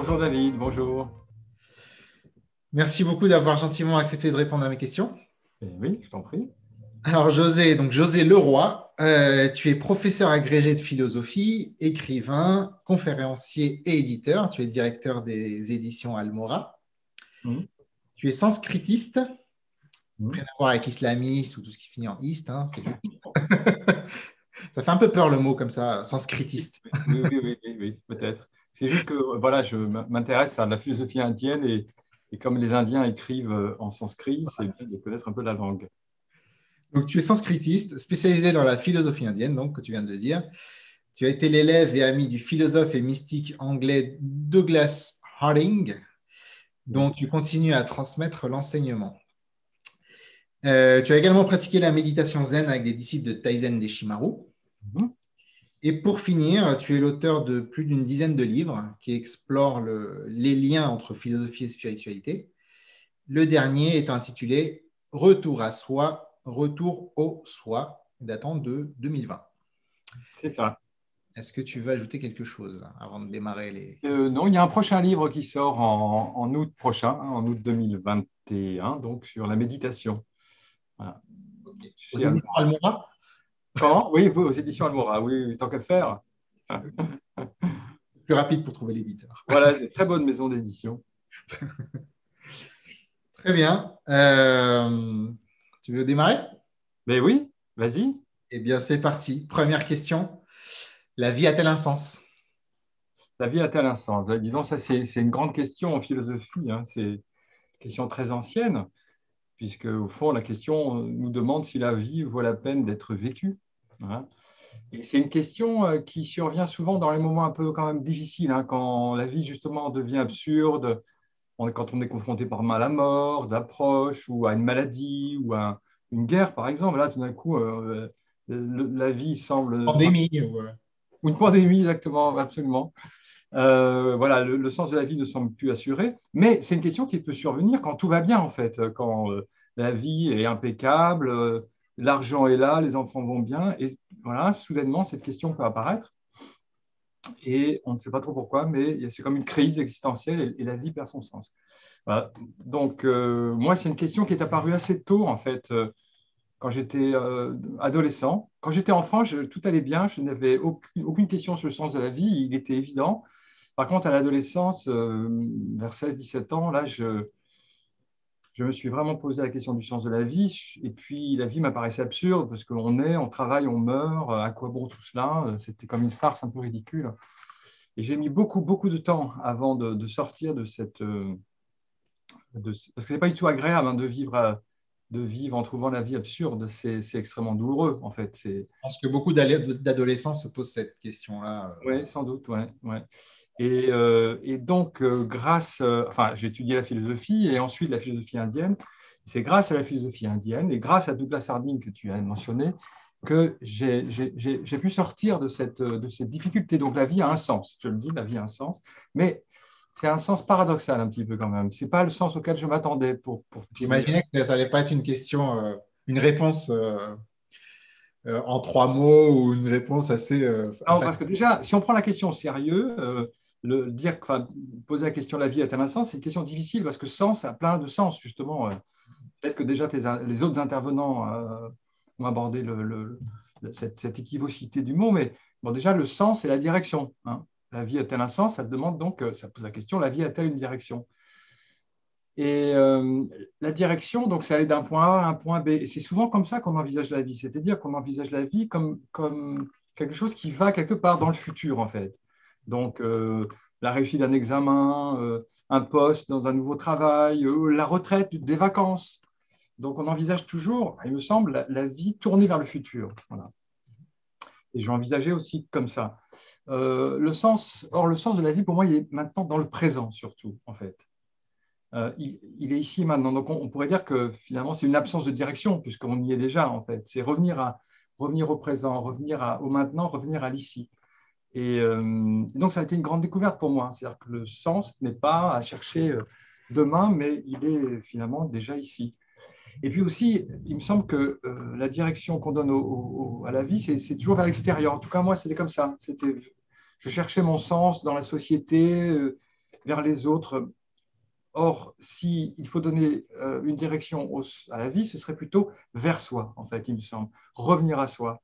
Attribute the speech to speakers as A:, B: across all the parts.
A: Bonjour David, bonjour.
B: Merci beaucoup d'avoir gentiment accepté de répondre à mes questions.
A: Oui, je t'en prie.
B: Alors José Leroy, tu es professeur agrégé de philosophie, écrivain, conférencier et éditeur. Tu es directeur des éditions Almora.
A: Mhm.
B: Tu es sanskritiste,
A: Mhm.
B: rien à voir avec islamiste ou tout ce qui finit en iste, hein, c'est juste. Ça fait un peu peur le mot comme ça, sanskritiste.
A: Oui, peut-être. C'est juste que voilà, je m'intéresse à la philosophie indienne et comme les Indiens écrivent en sanskrit, c'est bien de connaître un peu la langue.
B: Donc, tu es sanskritiste, spécialisé dans la philosophie indienne, donc, que tu viens de le dire. Tu as été l'élève et ami du philosophe et mystique anglais Douglas Harding, dont
A: Yes.
B: tu continues à transmettre l'enseignement. Tu as également pratiqué la méditation zen avec des disciples de Taizen Deshimaru.
A: Mhm.
B: Et pour finir, tu es l'auteur de plus d'une dizaine de livres qui explorent les liens entre philosophie et spiritualité. Le dernier est intitulé Retour à soi, retour au soi, datant de 2020.
A: C'est ça.
B: Est-ce que tu veux ajouter quelque chose avant de démarrer les...
A: Non, il y a un prochain livre qui sort en août prochain, en août 2021, donc sur la méditation. Voilà.
B: Okay. Aux
A: Chez
B: éditions
A: Almora.
B: Almora?
A: Comment? Oui, aux éditions Almora, oui, tant qu'à faire.
B: Plus rapide pour trouver l'éditeur.
A: Voilà, une très bonne maison d'édition.
B: Très bien. Tu veux démarrer?
A: Mais oui, vas-y.
B: Eh bien, c'est parti. Première question. La vie a-t-elle un sens?
A: La vie a-t-elle un sens? Disons, ça, c'est une grande question en philosophie, hein. C'est une question très ancienne, puisque, au fond, la question nous demande si la vie vaut la peine d'être vécue, hein. Et c'est une question qui survient souvent dans les moments un peu quand même difficiles, hein, quand la vie, justement, devient absurde, quand on est confronté par mal à la mort, d'approche, ou à une maladie, ou à une guerre, par exemple. Là, tout d'un coup, la vie semble...
B: Pandémie.
A: Ou une pandémie, exactement, absolument. Voilà, le sens de la vie ne semble plus assuré, mais c'est une question qui peut survenir quand tout va bien, en fait, quand la vie est impeccable, l'argent est là, les enfants vont bien, et voilà, soudainement, cette question peut apparaître, et on ne sait pas trop pourquoi, mais c'est comme une crise existentielle, et la vie perd son sens. Voilà. Donc, moi, c'est une question qui est apparue assez tôt, en fait, quand j'étais adolescent. Quand j'étais enfant, tout allait bien, je n'avais aucune question sur le sens de la vie, il était évident. Par contre, à l'adolescence, vers 16-17 ans, là, je me suis vraiment posé la question du sens de la vie. Et puis, la vie m'apparaissait absurde parce qu'on est, on travaille, on meurt. À quoi bon tout cela? C'était comme une farce un peu ridicule. Et j'ai mis beaucoup de temps avant de sortir de cette... parce que ce n'est pas du tout agréable, hein, de vivre en trouvant la vie absurde. C'est extrêmement douloureux, en fait.
B: Je pense que beaucoup d'adolescents se posent cette question-là.
A: Oui, sans doute, ouais. Et donc, enfin, j'ai étudié la philosophie et ensuite la philosophie indienne. C'est grâce à la philosophie indienne et grâce à Douglas Harding que tu as mentionné que j'ai pu sortir de cette difficulté. Donc, la vie a un sens, je le dis, la vie a un sens, mais c'est un sens paradoxal un petit peu quand même. Ce n'est pas le sens auquel je m'attendais pour tout dire.
B: J'imaginais que ça n'allait pas être une question, une réponse en 3 mots ou une réponse assez
A: Non, parce que déjà, si on prend la question au sérieux, poser la question la vie a-t-elle un sens, c'est une question difficile parce que sens a plein de sens, justement. Peut-être que déjà les autres intervenants ont abordé cette équivocité du mot, mais bon, déjà, le sens, c'est la direction, hein. La vie a-t-elle un sens? Ça te demande donc, ça pose la question, la vie a-t-elle une direction? Et la direction, donc, c'est aller d'un point A à un point B. Et c'est souvent comme ça qu'on envisage la vie, c'est-à-dire qu'on envisage la vie comme quelque chose qui va quelque part dans le futur, en fait. Donc, la réussite d'un examen, un poste dans un nouveau travail, la retraite, des vacances. Donc, on envisage toujours, il me semble, la vie tournée vers le futur. Voilà. Et j'ai envisagé aussi comme ça. Le sens de la vie, pour moi, il est maintenant dans le présent, surtout, en fait. Il est ici maintenant. Donc, on pourrait dire que finalement, c'est une absence de direction, puisqu'on y est déjà, en fait. C'est revenir au présent, revenir au maintenant, revenir à l'ici. Et donc, ça a été une grande découverte pour moi. C'est-à-dire que le sens n'est pas à chercher demain, mais il est finalement déjà ici. Et puis aussi, il me semble que la direction qu'on donne à la vie, c'est toujours vers l'extérieur. En tout cas, moi, c'était comme ça. Je cherchais mon sens dans la société. vers les autres. Or, s'il faut donner une direction à la vie, ce serait plutôt vers soi, en fait, il me semble. Revenir à soi.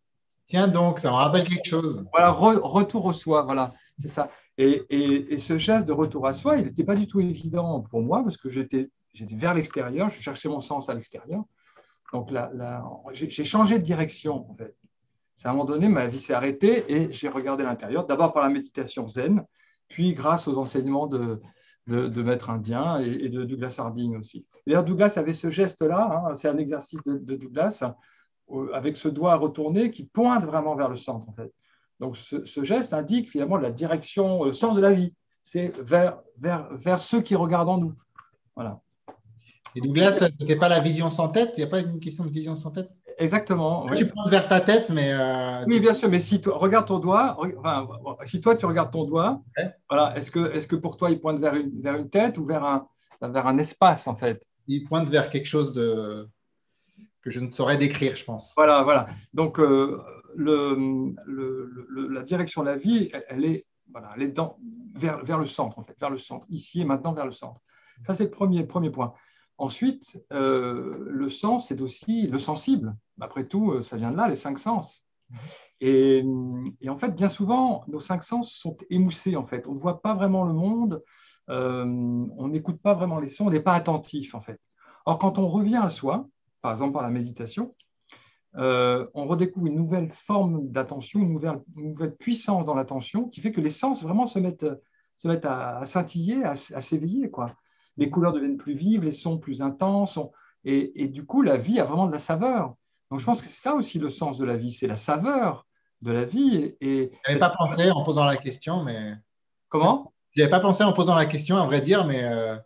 B: Tiens donc, ça me rappelle quelque chose.
A: Voilà, retour au soi, voilà, c'est ça. Et ce geste de retour à soi, il n'était pas du tout évident pour moi parce que j'étais vers l'extérieur, je cherchais mon sens à l'extérieur. Donc j'ai changé de direction, en fait. À un moment donné, ma vie s'est arrêtée et j'ai regardé l'intérieur, d'abord par la méditation zen, puis grâce aux enseignements de maître indien et de Douglas Harding aussi. D'ailleurs, Douglas avait ce geste-là, hein, c'est un exercice de Douglas, avec ce doigt retourné qui pointe vraiment vers le centre, en fait. Donc, ce geste indique finalement la direction, le sens de la vie. C'est vers ceux qui regardent en nous. Voilà.
B: Et Douglas, ce n'était pas la vision sans tête? Il n'y a pas une question de vision sans tête?
A: Exactement.
B: Tu pointes vers ta tête, mais…
A: Oui, bien sûr, mais si toi, regarde ton doigt, enfin, si toi tu regardes ton doigt,
B: ouais.
A: Voilà, est-ce que pour toi il pointe vers une tête ou vers un espace, en fait?
B: Il pointe vers quelque chose que je ne saurais décrire, je pense.
A: Voilà. Donc, la direction de la vie, elle est vers le centre, en fait, vers le centre, ici et maintenant vers le centre. Ça, c'est le premier point. Ensuite, le sens, c'est aussi le sensible. Après tout, ça vient de là, les 5 sens. Et en fait, bien souvent, nos 5 sens sont émoussés, en fait. On ne voit pas vraiment le monde, on n'écoute pas vraiment les sons, on n'est pas attentif, en fait. Or, quand on revient à soi, par exemple par la méditation, on redécouvre une nouvelle forme d'attention, une nouvelle puissance dans l'attention qui fait que les sens vraiment se mettent à scintiller, à s'éveiller, quoi. Les couleurs deviennent plus vives, les sons plus intenses, et du coup, la vie a vraiment de la saveur. Donc, je pense que c'est ça aussi le sens de la vie, c'est la saveur de la vie.
B: Je n'avais pas pensé en posant la question, mais…
A: Comment?
B: Je n'y avais pas pensé en posant la question, à vrai dire, mais…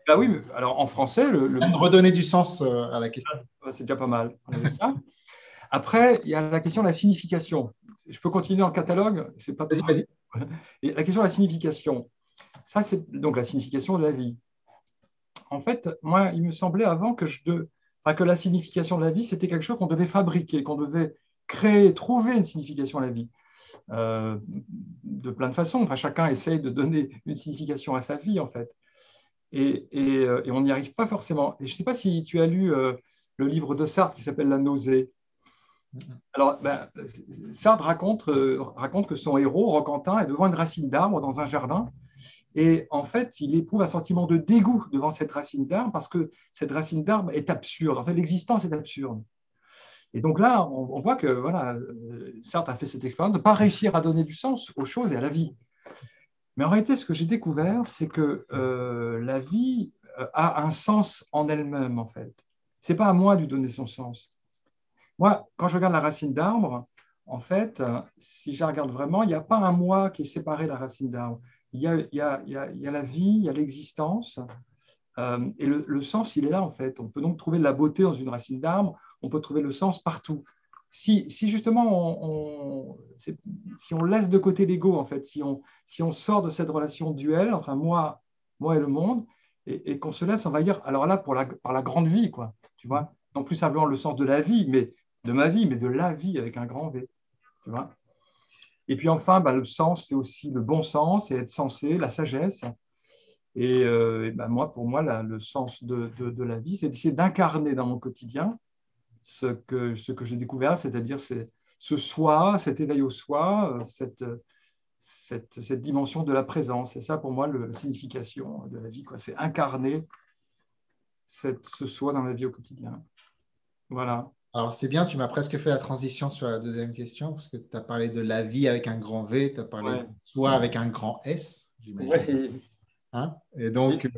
A: Bah oui, mais alors en français,
B: redonner du sens à la question.
A: C'est déjà pas mal. On avait ça. Après, il y a la question de la signification. Je peux continuer dans le catalogue? C'est pas
B: Vas-y.
A: Et la question de la signification. Ça, c'est donc la signification de la vie. En fait, moi, il me semblait avant que la signification de la vie, c'était quelque chose qu'on devait fabriquer, qu'on devait créer, trouver une signification à la vie. De plein de façons. Enfin, chacun essaye de donner une signification à sa vie, en fait. Et on n'y arrive pas forcément. Et je ne sais pas si tu as lu le livre de Sartre qui s'appelle La nausée. Alors, Sartre raconte que son héros, Roquentin, est devant une racine d'arbre dans un jardin. Et en fait, il éprouve un sentiment de dégoût devant cette racine d'arbre parce que cette racine d'arbre est absurde. En fait, l'existence est absurde. Et donc là, on voit que voilà, Sartre a fait cette expérience de ne pas réussir à donner du sens aux choses et à la vie. Mais en réalité, ce que j'ai découvert, c'est que la vie a un sens en elle-même, en fait. Ce n'est pas à moi de lui donner son sens. Moi, quand je regarde la racine d'arbre, en fait, si je la regarde vraiment, il n'y a pas un moi qui est séparé de la racine d'arbre. Il y a la vie, il y a l'existence, et le sens, il est là, en fait. On peut donc trouver de la beauté dans une racine d'arbre, on peut trouver le sens partout. Si justement, si on laisse de côté l'ego, en fait, si on sort de cette relation duelle entre moi et le monde, et qu'on se laisse envahir, alors là, par la grande vie, quoi, tu vois, non plus simplement le sens de la vie, mais de ma vie, mais de la vie avec un grand V, tu vois. Et puis enfin, le sens, c'est aussi le bon sens, c'est être sensé, la sagesse. Et pour moi, le sens de la vie, c'est d'essayer d'incarner dans mon quotidien ce que j'ai découvert, c'est-à-dire ce soi, cet éveil au soi, cette dimension de la présence. C'est ça, pour moi, la signification de la vie, quoi. C'est incarner ce soi dans la vie au quotidien. Voilà.
B: Alors, c'est bien, tu m'as presque fait la transition sur la deuxième question, parce que tu as parlé de la vie avec un grand V, tu as parlé de soi avec un grand S, j'imagine.
A: Ouais.
B: Hein? Et donc,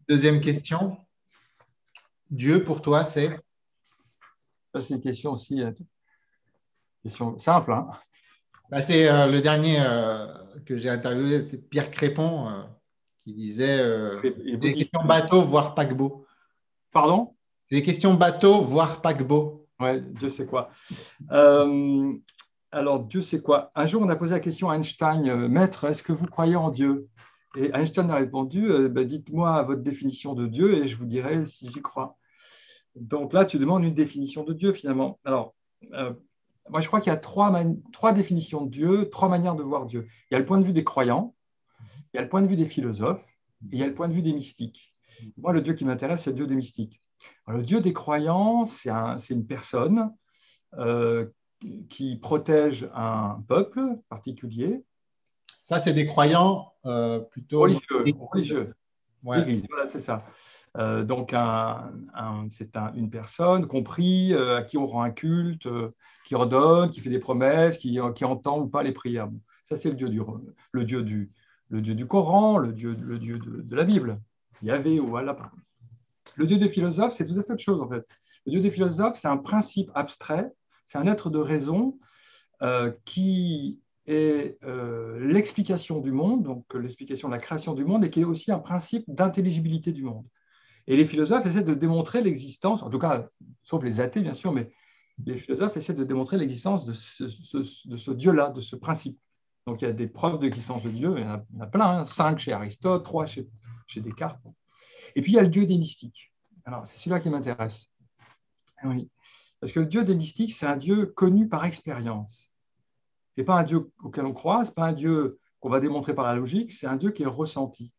B: deuxième question. Dieu, pour toi, c'est…
A: C'est une question aussi question simple. Hein.
B: C'est le dernier que j'ai interviewé, c'est Pierre Crépon, qui disait des questions bateau, voire paquebot.
A: Pardon?
B: C'est des questions bateau, voire paquebot.
A: Ouais, Dieu sait quoi. Alors, Dieu sait quoi. Un jour, on a posé la question à Einstein, Maître, est-ce que vous croyez en Dieu? Et Einstein a répondu, dites-moi votre définition de Dieu et je vous dirai si j'y crois. Donc là, tu demandes une définition de Dieu, finalement. Alors, moi, je crois qu'il y a trois définitions de Dieu, 3 manières de voir Dieu. Il y a le point de vue des croyants, il y a le point de vue des philosophes et il y a le point de vue des mystiques. Moi, le Dieu qui m'intéresse, c'est le Dieu des mystiques. Alors, le Dieu des croyants, c'est une personne euh, qui protège un peuple particulier.
B: Ça, c'est des croyants plutôt
A: Religieux.
B: Ouais.
A: L'Église, voilà, c'est ça. Donc, c'est une personne compris à qui on rend un culte, qui ordonne, qui fait des promesses, qui entend ou pas les prières. Bon, ça, c'est le Dieu du Coran, le Dieu de la Bible. Yahvé ou Allah. Le Dieu des philosophes, c'est tout à fait autre chose, en fait. Le Dieu des philosophes, c'est un principe abstrait, c'est un être de raison qui est l'explication du monde, donc l'explication de la création du monde, et qui est aussi un principe d'intelligibilité du monde. Et les philosophes essaient de démontrer l'existence, en tout cas, sauf les athées, bien sûr, mais les philosophes essaient de démontrer l'existence de ce Dieu-là, de ce principe. Donc, il y a des preuves d'existence de Dieu, il y en a plein, hein, 5 chez Aristote, 3 chez Descartes. Et puis, il y a le Dieu des mystiques. Alors, c'est celui-là qui m'intéresse. Oui. Parce que le Dieu des mystiques, c'est un Dieu connu par expérience. Ce n'est pas un Dieu auquel on croit, ce n'est pas un Dieu qu'on va démontrer par la logique, c'est un Dieu qui est ressenti.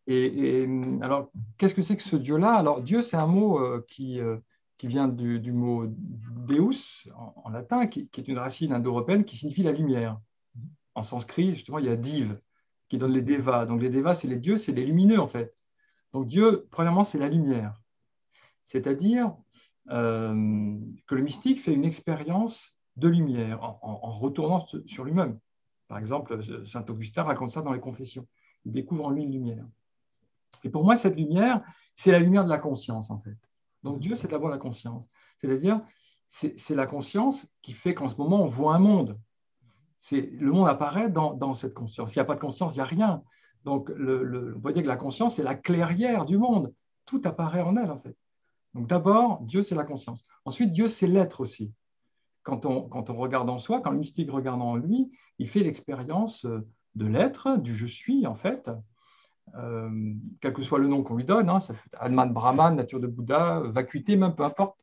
A: Et alors, qu'est-ce que c'est que ce Dieu-là? Alors, Dieu, c'est un mot qui vient du mot Deus en latin, qui est une racine indo-européenne qui signifie la lumière. En sanskrit, justement, il y a Div, qui donne les Devas. Donc, les Devas, c'est les dieux, c'est les lumineux, en fait. Donc, Dieu, premièrement, c'est la lumière. C'est-à-dire que le mystique fait une expérience de lumière en retournant sur lui-même. Par exemple, saint Augustin raconte ça dans les Confessions. Il découvre en lui une lumière. Et pour moi, cette lumière, c'est la lumière de la conscience, en fait. Donc Dieu, c'est d'abord la conscience. C'est-à-dire, c'est la conscience qui fait qu'en ce moment, on voit un monde. Le monde apparaît dans cette conscience. S'il n'y a pas de conscience, il n'y a rien. Donc, on peut dire que la conscience, c'est la clairière du monde. Tout apparaît en elle, en fait. Donc d'abord, Dieu, c'est la conscience. Ensuite, Dieu, c'est l'être aussi. Quand on regarde en soi, quand le mystique regarde en lui, il fait l'expérience de l'être, du je suis, en fait, quel que soit le nom qu'on lui donne, hein, ça fait Atman, Brahman, nature de Bouddha, vacuité, même peu importe,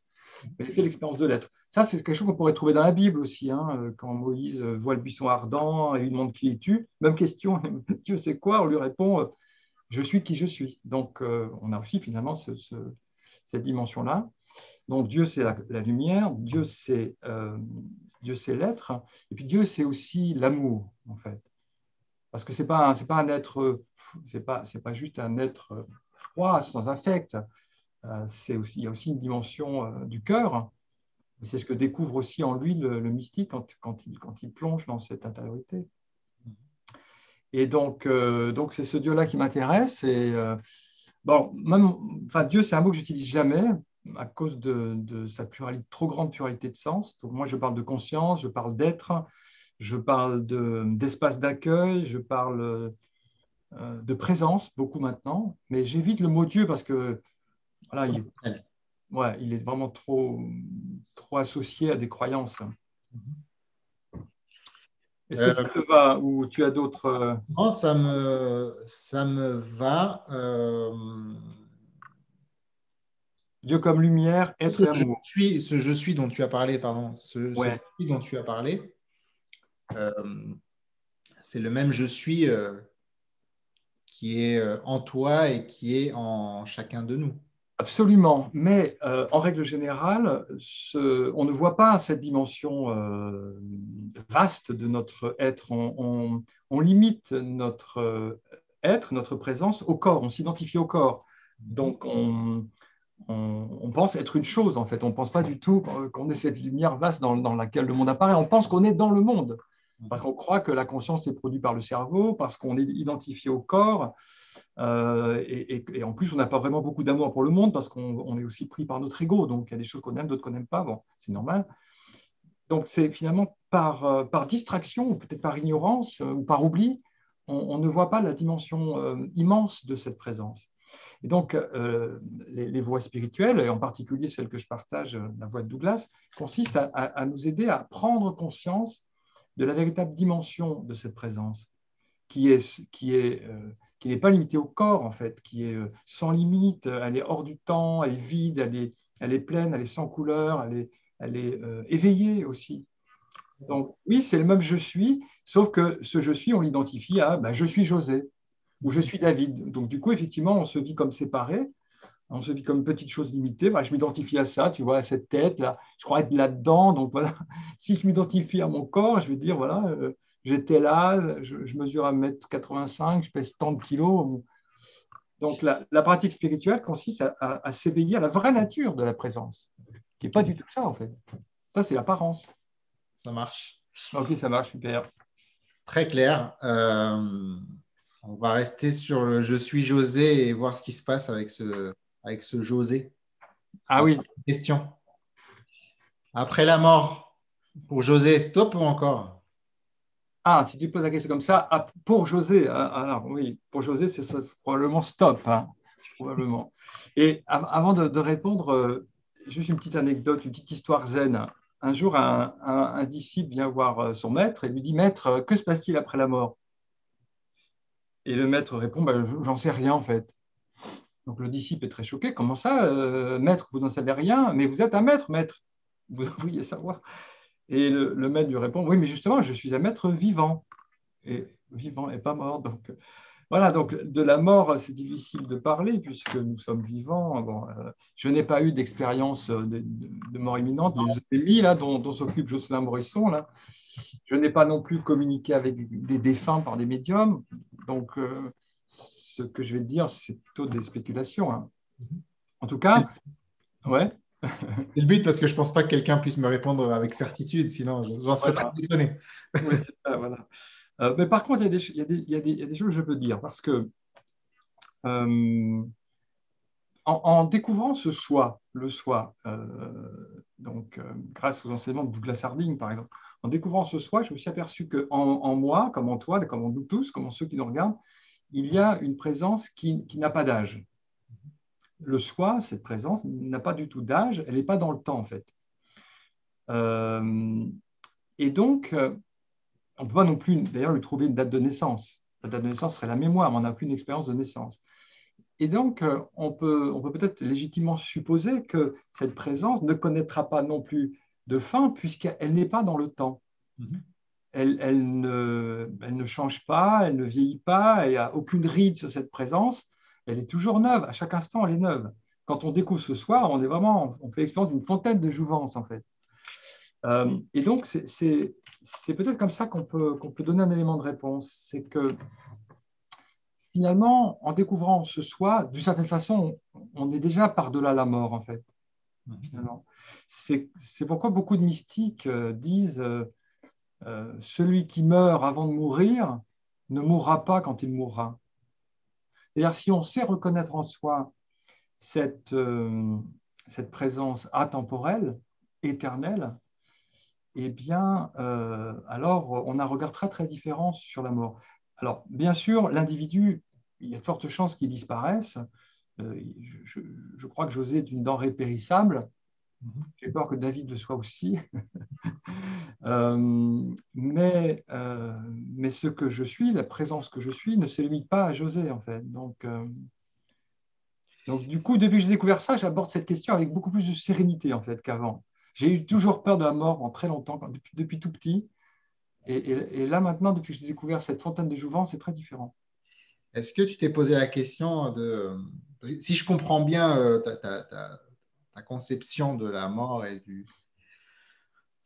A: mais il fait l'expérience de l'être. Ça, c'est quelque chose qu'on pourrait trouver dans la Bible aussi, hein, quand Moïse voit le buisson ardent et lui demande qui es-tu. Même question, Dieu c'est quoi? On lui répond je suis qui je suis. Donc, on a aussi finalement cette dimension-là. Donc, Dieu, c'est la lumière, Dieu, c'est l'être, et puis Dieu, c'est aussi l'amour, en fait. Parce que ce n'est pas un être, c'est pas juste un être froid, sans affect. Il y a aussi une dimension du cœur. C'est ce que découvre aussi en lui le mystique quand il plonge dans cette intériorité. Et donc c'est ce Dieu-là qui m'intéresse. Et bon, Dieu, c'est un mot que j'utilise jamais à cause de sa pluralité, trop grande pluralité de sens. Donc moi, je parle de conscience, je parle d'être, je parle d'espace d'accueil, je parle de présence, beaucoup maintenant, mais j'évite le mot Dieu parce que voilà, il est vraiment trop associé à des croyances. Est-ce que ça te va ou tu as d'autres
B: Non, ça me va.
A: Dieu comme lumière, être et amour.
B: Ce je suis dont tu as parlé, pardon, ce je suis dont tu as parlé, c'est le même je suis qui est en toi et qui est en chacun de nous.
A: Absolument, mais en règle générale, on ne voit pas cette dimension vaste de notre être. On limite notre être, notre présence au corps, on s'identifie au corps. Donc on pense être une chose, en fait. On ne pense pas du tout qu'on est cette lumière vaste dans laquelle le monde apparaît. On pense qu'on est dans le monde, parce qu'on croit que la conscience est produite par le cerveau, parce qu'on est identifié au corps. Et en plus, on n'a pas vraiment beaucoup d'amour pour le monde parce qu'on est aussi pris par notre ego. Donc, il y a des choses qu'on aime, d'autres qu'on n'aime pas. Bon, c'est normal. Donc, c'est finalement par distraction, ou peut-être par ignorance ou par oubli, on ne voit pas la dimension immense de cette présence. Et donc, les voies spirituelles, et en particulier celle que je partage, la voie de Douglas, consiste à nous aider à prendre conscience de la véritable dimension de cette présence, qui n'est pas limitée au corps, en fait, qui est sans limite, elle est hors du temps, elle est vide, elle est pleine, elle est sans couleur, elle est éveillée aussi. Donc oui, c'est le même je suis, sauf que ce je suis, on l'identifie à je suis José. où je suis David. Donc, du coup, effectivement, on se vit comme séparés, on se vit comme une petite chose limitée. Voilà, je m'identifie à ça, tu vois, à cette tête-là. Je crois être là-dedans. Donc, voilà, si je m'identifie à mon corps, je vais dire, voilà, j'ai tel âge, je mesure 1,85 m, je pèse tant de kilos. Donc, la pratique spirituelle consiste à s'éveiller à la vraie nature de la présence, qui n'est pas du tout ça, en fait. Ça, c'est l'apparence.
B: Ça marche.
A: Ok, ça marche, super.
B: Très clair. On va rester sur le je suis José et voir ce qui se passe avec ce José.
A: Ah oui.
B: Question. Après la mort, pour José, stop ou encore?
A: Ah, si tu poses la question comme ça, pour José, alors oui, pour José, c'est probablement stop, hein, probablement. Et avant de répondre, juste une petite anecdote, une petite histoire zen. Un jour, un disciple vient voir son maître et lui dit, Maître, que se passe-t-il après la mort? Et le maître répond, ben, j'en sais rien en fait. Donc le disciple est très choqué. Comment ça, maître, vous n'en savez rien? Mais vous êtes un maître, maître. Vous devriez savoir. Et le maître lui répond, oui, mais justement, je suis un maître vivant. Et vivant et pas mort. Donc voilà, donc de la mort, c'est difficile de parler puisque nous sommes vivants. Bon, je n'ai pas eu d'expérience de mort imminente. Les EMI, là, dont s'occupe Jocelyn Morisson, là, je n'ai pas non plus communiqué avec des défunts par des médiums. Donc, ce que je vais te dire, c'est plutôt des spéculations, hein. En tout cas, ouais.
B: C'est le but parce que je ne pense pas que quelqu'un puisse me répondre avec certitude, sinon j'en serais
A: Voilà.
B: très étonné.
A: Oui, c'est ça, voilà. Mais par contre, il y a des choses que je peux dire parce que en découvrant ce soi, le soi, grâce aux enseignements de Douglas Harding, par exemple, en découvrant ce soi, je me suis aperçu qu'en moi, comme en toi, comme en nous tous, comme en ceux qui nous regardent, il y a une présence qui n'a pas d'âge. Le soi, cette présence, n'a pas du tout d'âge, elle n'est pas dans le temps, en fait. Et donc, on ne peut pas non plus, d'ailleurs, lui trouver une date de naissance. La date de naissance serait la mémoire, mais on n'a aucune expérience de naissance. Et donc, on peut peut-être légitimement supposer que cette présence ne connaîtra pas non plus de fin, puisqu'elle n'est pas dans le temps. Elle ne change pas, elle ne vieillit pas, il n'y a aucune ride sur cette présence. Elle est toujours neuve, à chaque instant, elle est neuve. Quand on découvre ce soir, on fait l'expérience d'une fontaine de jouvence, en fait. Et donc, c'est peut-être comme ça qu'on peut donner un élément de réponse. C'est que finalement, en découvrant ce soi, d'une certaine façon, on est déjà par-delà la mort, en fait. Finalement. C'est pourquoi beaucoup de mystiques disent celui qui meurt avant de mourir ne mourra pas quand il mourra. C'est-à-dire, si on sait reconnaître en soi cette présence atemporelle, éternelle, eh bien, alors on a un regard très, très différent sur la mort. Alors, bien sûr, l'individu, il y a de fortes chances qu'il disparaisse. Je crois que José est une denrée périssable. J'ai peur que David le soit aussi. Mais ce que je suis, la présence que je suis, ne se limite pas à José, en fait. Donc, du coup, depuis que j'ai découvert ça, j'aborde cette question avec beaucoup plus de sérénité, en fait, qu'avant. J'ai eu toujours peur de la mort pendant très longtemps, depuis tout petit. Et là, maintenant, depuis que j'ai découvert cette fontaine de jouvence, c'est très différent.
B: Est-ce que tu t'es posé la question de… Si je comprends bien ta conception de la mort et du…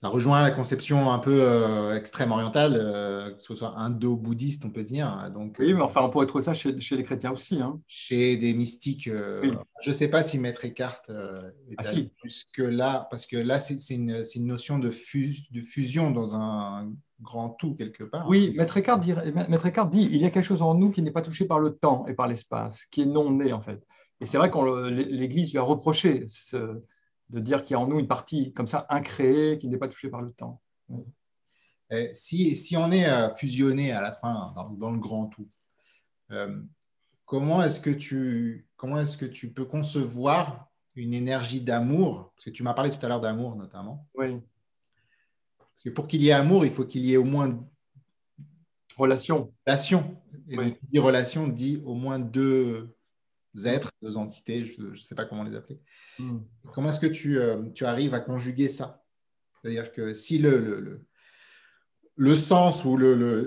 B: Ça rejoint la conception un peu extrême orientale, que ce soit indo-bouddhiste, on peut dire. Donc,
A: Oui, mais enfin, on pourrait trouver ça chez les chrétiens aussi, hein.
B: Chez des mystiques,
A: Oui.
B: je ne sais pas si Maître Eckhart est allé
A: Si.
B: jusque-là, parce que là, c'est une notion de fusion dans un grand tout quelque part.
A: Oui, Maître Eckhart dit il y a quelque chose en nous qui n'est pas touché par le temps et par l'espace, qui est non né, en fait. Et c'est vrai que l'Église lui a reproché de dire qu'il y a en nous une partie comme ça incréée qui n'est pas touchée par le temps.
B: Si on est fusionné à la fin dans le grand tout, comment est-ce que tu peux concevoir une énergie d'amour? Parce que tu m'as parlé tout à l'heure d'amour notamment.
A: Oui.
B: Parce que pour qu'il y ait amour, il faut qu'il y ait au moins
A: relation.
B: Et
A: Oui.
B: donc, qui dit relation dit au moins deux êtres, deux entités, je ne sais pas comment les appeler. Comment est-ce que tu arrives à conjuguer ça? C'est-à-dire que si le sens où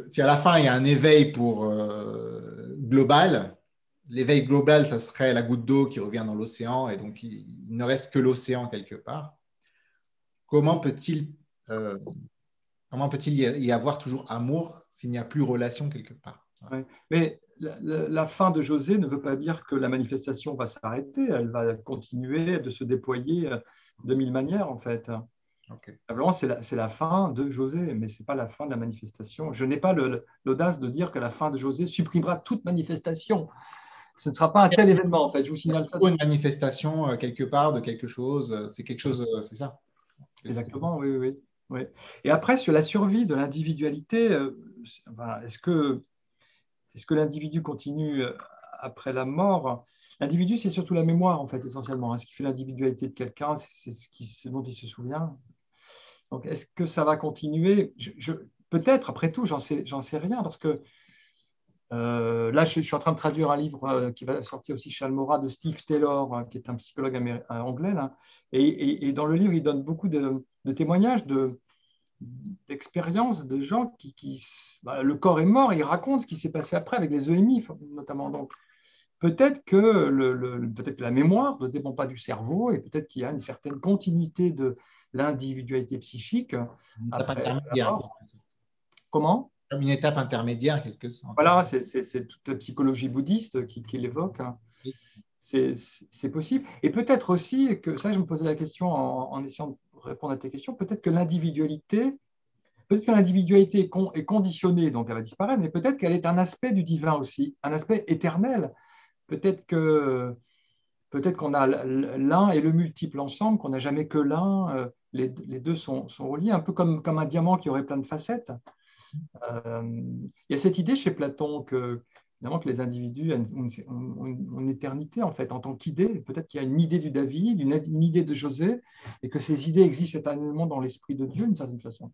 B: si à la fin il y a un éveil global, l'éveil global, ça serait la goutte d'eau qui revient dans l'océan et donc il ne reste que l'océan quelque part. Comment peut-il euh, y avoir toujours amour s'il n'y a plus relation quelque part?
A: Ouais. Mais la fin de José ne veut pas dire que la manifestation va s'arrêter, elle va continuer de se déployer de mille manières en fait.
B: Okay.
A: Simplement, c'est la fin de José, mais ce n'est pas la fin de la manifestation. Je n'ai pas l'audace de dire que la fin de José supprimera toute manifestation. Ce ne sera pas un tel événement, en fait. Je vous
B: Il y a
A: signale ça.
B: toujours une manifestation quelque part de quelque chose, c'est quelque chose, c'est ça.
A: Exactement, oui, oui, oui. Et après, sur la survie de l'individualité, est-ce que l'individu continue après la mort? L'individu, c'est surtout la mémoire, en fait, essentiellement. Ce qui fait l'individualité de quelqu'un, c'est ce dont il se souvient. Donc, est-ce que ça va continuer? Peut-être, après tout, j'en sais rien, parce que là, je suis en train de traduire un livre qui va sortir aussi chez Almora de Steve Taylor, qui est un psychologue anglais. Là. Et dans le livre, il donne beaucoup de témoignages, d'expériences de gens le corps est mort, et il raconte ce qui s'est passé après avec les EMI, notamment. Donc, peut-être que, peut-être que la mémoire ne dépend pas du cerveau, et peut-être qu'il y a une certaine continuité de l'individualité psychique après la mort. Comment?
B: Comme une étape intermédiaire, quelque sorte.
A: Voilà, c'est toute la psychologie bouddhiste qui l'évoque. C'est possible. Et peut-être aussi que, ça, je me posais la question en essayant de répondre à tes questions, peut-être que l'individualité est conditionnée, donc elle va disparaître, mais peut-être qu'elle est un aspect du divin aussi, un aspect éternel. Peut-être qu'on a l'un et le multiple ensemble, qu'on n'a jamais que l'un. Les deux sont reliés, un peu comme un diamant qui aurait plein de facettes. Il y a cette idée chez Platon évidemment, que les individus ont une éternité en fait, en tant qu'idée. Peut-être qu'il y a une idée du David, une idée de José, et que ces idées existent éternellement dans l'esprit de Dieu d'une certaine façon.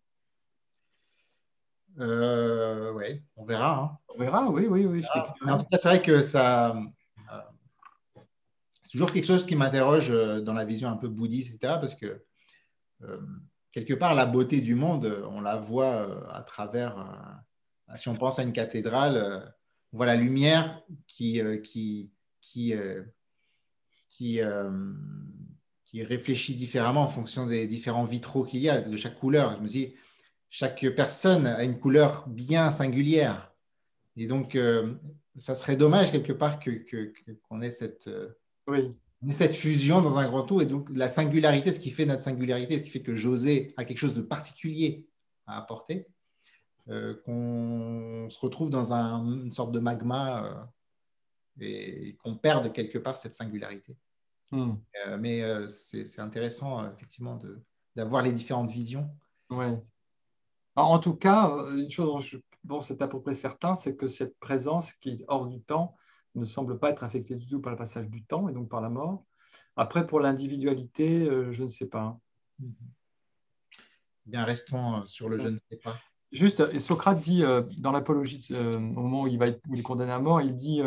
B: Oui, on verra. Hein.
A: On verra, oui, oui, oui.
B: Mais en tout cas, c'est vrai que c'est toujours quelque chose qui m'interroge dans la vision un peu bouddhiste, etc. Parce que quelque part, la beauté du monde, on la voit à travers. Si on pense à une cathédrale, on voit la lumière qui réfléchit différemment en fonction des différents vitraux qu'il y a, de chaque couleur. Je me dis, chaque personne a une couleur bien singulière. Et donc, ça serait dommage quelque part qu'on ait cette fusion dans un grand tout. Et donc, la singularité, ce qui fait notre singularité, ce qui fait que José a quelque chose de particulier à apporter, qu'on se retrouve dans une sorte de magma et qu'on perde quelque part cette singularité. Mais c'est intéressant, effectivement, d'avoir les différentes visions.
A: Ouais. En tout cas, une chose dont c'est à peu près certain, c'est que cette présence qui est hors du temps ne semble pas être affectée du tout par le passage du temps et donc par la mort. Après, pour l'individualité, je ne sais pas.
B: Bien, restons sur le je ne sais pas.
A: Juste, Socrate dit dans l'Apologie, au moment où il est condamné à mort, il dit,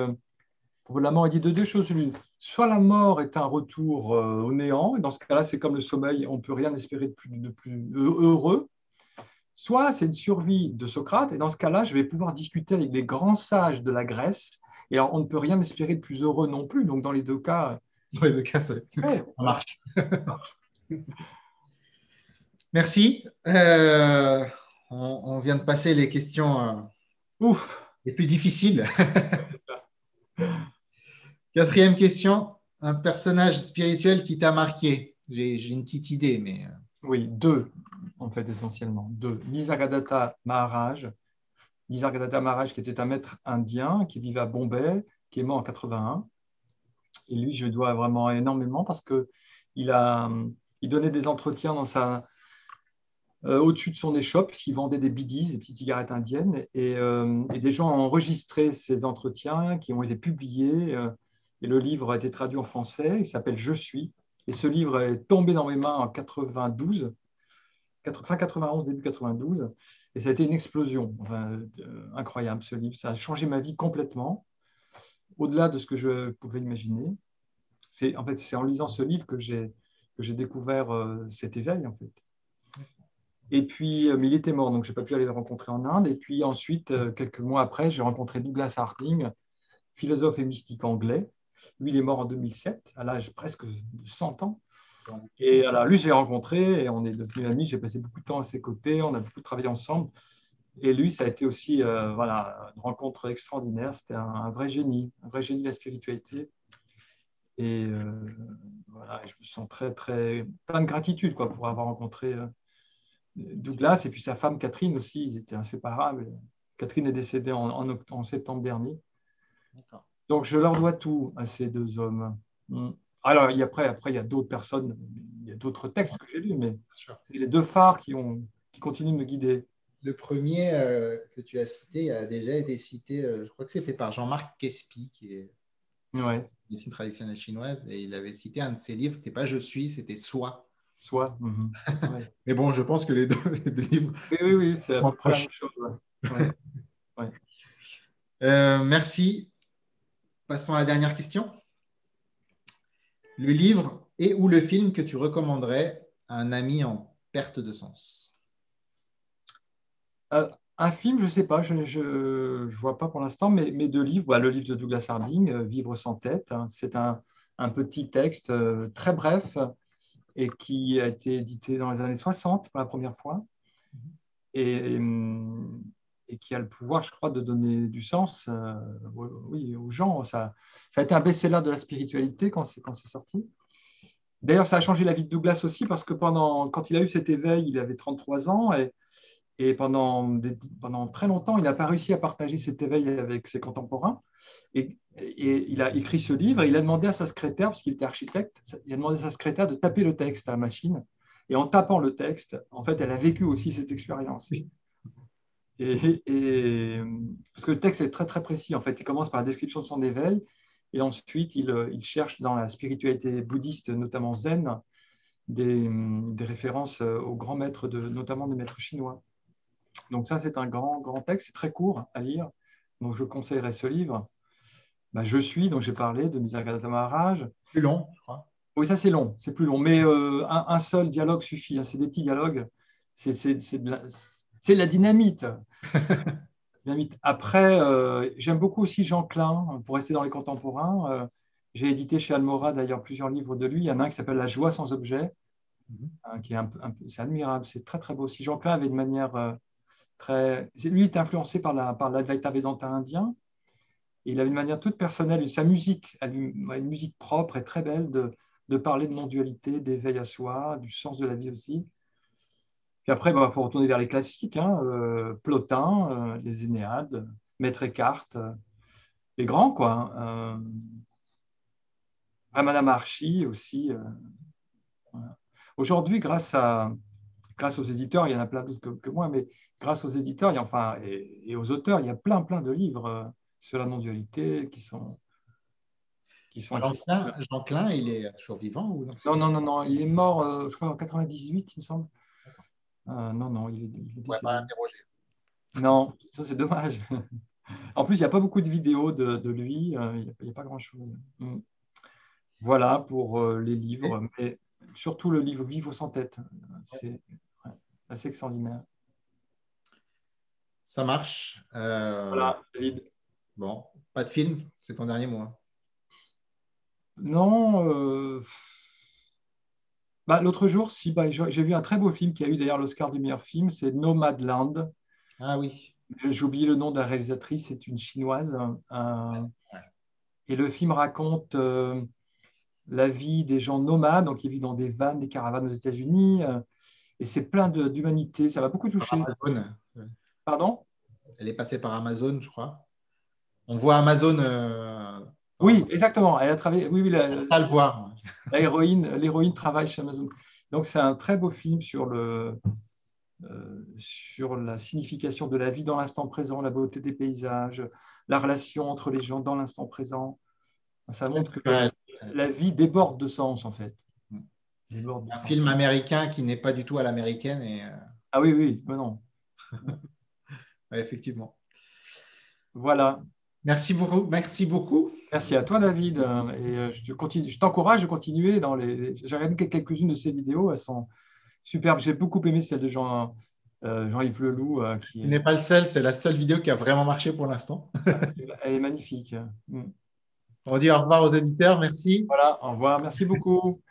A: pour la mort, il dit de deux choses l'une. Soit la mort est un retour au néant, et dans ce cas-là, c'est comme le sommeil, on ne peut rien espérer de plus heureux. Soit c'est une survie de Socrate, et dans ce cas-là, je vais pouvoir discuter avec les grands sages de la Grèce, et alors on ne peut rien espérer de plus heureux non plus. Donc dans les deux cas,
B: ça
A: ouais,
B: marche. Merci. On vient de passer les questions les plus difficiles. Quatrième question. Un personnage spirituel qui t'a marqué. J'ai une petite idée, mais...
A: Oui, deux, en fait, essentiellement. Deux. Nisargadatta Maharaj. Nisargadatta Maharaj, qui était un maître indien, qui vivait à Bombay, qui est mort en 81. Et lui, je lui dois vraiment énormément parce qu'il donnait des entretiens au-dessus de son échoppe, puisqu'il vendait des bidis, des petites cigarettes indiennes. Et des gens ont enregistré ces entretiens qui ont été publiés. Et le livre a été traduit en français. Il s'appelle Je suis. Et ce livre est tombé dans mes mains en 92, fin 91, début 92. Et ça a été une explosion. Incroyable, ce livre. Ça a changé ma vie complètement, au-delà de ce que je pouvais imaginer. C'est en lisant ce livre que j'ai découvert cet éveil, en fait. Et puis, mais il était mort, donc je n'ai pas pu aller le rencontrer en Inde. Et puis ensuite, quelques mois après, j'ai rencontré Douglas Harding, philosophe et mystique anglais. Lui, il est mort en 2007, à l'âge presque de 100 ans. Et alors, lui, je l'ai rencontré et on est devenus amis. J'ai passé beaucoup de temps à ses côtés, on a beaucoup travaillé ensemble. Et lui, ça a été aussi voilà, une rencontre extraordinaire. C'était un vrai génie de la spiritualité. Et voilà, je me sens très, très plein de gratitude quoi, pour avoir rencontré Douglas. Et puis sa femme Catherine aussi, ils étaient inséparables. Catherine est décédée en septembre dernier. Donc je leur dois tout à ces deux hommes. Alors, après, il y a d'autres personnes, il y a d'autres textes que j'ai lus, mais c'est les deux phares qui continuent de me guider.
B: Le premier que tu as cité a déjà été cité, je crois que c'était par Jean-Marc Quespi, qui est médecine traditionnelle chinoise, et il avait cité un de ses livres, c'était pas Je suis, c'était Soi.
A: Soi.
B: Ouais. Mais bon, je pense que les deux livres.
A: Oui, c'est à peu près la même chose.
B: Merci. Passons à la dernière question. Le livre et ou le film que tu recommanderais à un ami en perte de sens?
A: Un film, je ne sais pas, je ne vois pas pour l'instant, mais deux livres. Le livre de Douglas Harding, Vivre sans tête. Hein, c'est un petit texte très bref et qui a été édité dans les années 60 pour la première fois et qui a le pouvoir, je crois, de donner du sens aux gens. Ça a été un best-seller de la spiritualité quand c'est sorti. D'ailleurs, ça a changé la vie de Douglas aussi parce que quand il a eu cet éveil, il avait 33 ans et pendant très longtemps, il n'a pas réussi à partager cet éveil avec ses contemporains. Et il a écrit ce livre et il a demandé à sa secrétaire, parce qu'il était architecte, il a demandé à sa secrétaire de taper le texte à la machine. Et en tapant le texte, en fait, elle a vécu aussi cette expérience.
B: Oui.
A: Parce que le texte est très, très précis. En fait, il commence par la description de son éveil et ensuite, il cherche dans la spiritualité bouddhiste, notamment zen, des références aux grands maîtres, notamment des maîtres chinois. Donc ça, c'est un grand, grand texte, c'est très court à lire. Donc je conseillerais ce livre. Je suis, dont j'ai parlé, de Nisargadatta Maharaj.
B: Plus long, je crois.
A: Oui, ça c'est long, c'est plus long. Mais un seul dialogue suffit. Hein. C'est des petits dialogues. C'est de la dynamite. Après, j'aime beaucoup aussi Jean Klein, pour rester dans les contemporains. J'ai édité chez Almora d'ailleurs plusieurs livres de lui. Il y en a un qui s'appelle La joie sans objet, qui est c'est admirable, c'est très très beau aussi. Jean Klein avait une manière lui est influencé par l'Advaita Vedanta indien. Et il avait une manière toute personnelle, sa musique, une musique propre et très belle de parler de non-dualité, d'éveil à soi, du sens de la vie aussi. Puis après, il faut retourner vers les classiques, Plotin, les Énéades, Maître Eckhart, les grands, quoi. Ramana Maharshi aussi. Voilà. Aujourd'hui, grâce aux éditeurs, il y en a plein d'autres que moi, mais grâce aux éditeurs et aux auteurs, il y a plein de livres sur la non-dualité qui sont accessibles.
B: Jean Klein, il est toujours vivant ou
A: non, il est mort, je crois, en 98, il me semble. Non, il est décédé.
B: Pas interroger.
A: Non, ça c'est dommage. En plus, il n'y a pas beaucoup de vidéos de lui, il n'y a pas grand-chose. Voilà pour les livres, mais surtout le livre Vivre sans tête. C'est assez extraordinaire.
B: Ça marche.
A: Voilà, David.
B: Bon, pas de film, c'est ton dernier mot.
A: Non. L'autre jour, j'ai vu un très beau film qui a eu d'ailleurs l'Oscar du meilleur film, c'est Nomadland.
B: Ah oui.
A: J'ai oublié le nom de la réalisatrice, c'est une chinoise. Et le film raconte la vie des gens nomades, donc qui vivent dans des vannes, des caravanes aux États-Unis. Et c'est plein d'humanité. Ça m'a beaucoup touché.
B: Amazon.
A: Pardon?
B: Elle est passée par Amazon, je crois. On voit Amazon.
A: Oui, exactement. Elle a travaillé. Oui,
B: à le voir.
A: L'héroïne travaille chez Amazon. Donc, c'est un très beau film sur la signification de la vie dans l'instant présent, la beauté des paysages, la relation entre les gens dans l'instant présent. Ça montre que la vie déborde de sens, en fait.
B: Un film américain qui n'est pas du tout à l'américaine.
A: Ah oui, non.
B: Ouais, effectivement.
A: Voilà.
B: Merci beaucoup.
A: Merci à toi, David. Et je t'encourage à continuer j'ai regardé quelques-unes de ces vidéos. superbe. J'ai beaucoup aimé celle de Jean-Yves Leloup.
B: Il n'est pas le seul, c'est la seule vidéo qui a vraiment marché pour l'instant.
A: Elle est magnifique.
B: On dit au revoir aux éditeurs, merci.
A: Voilà, au revoir. Merci beaucoup.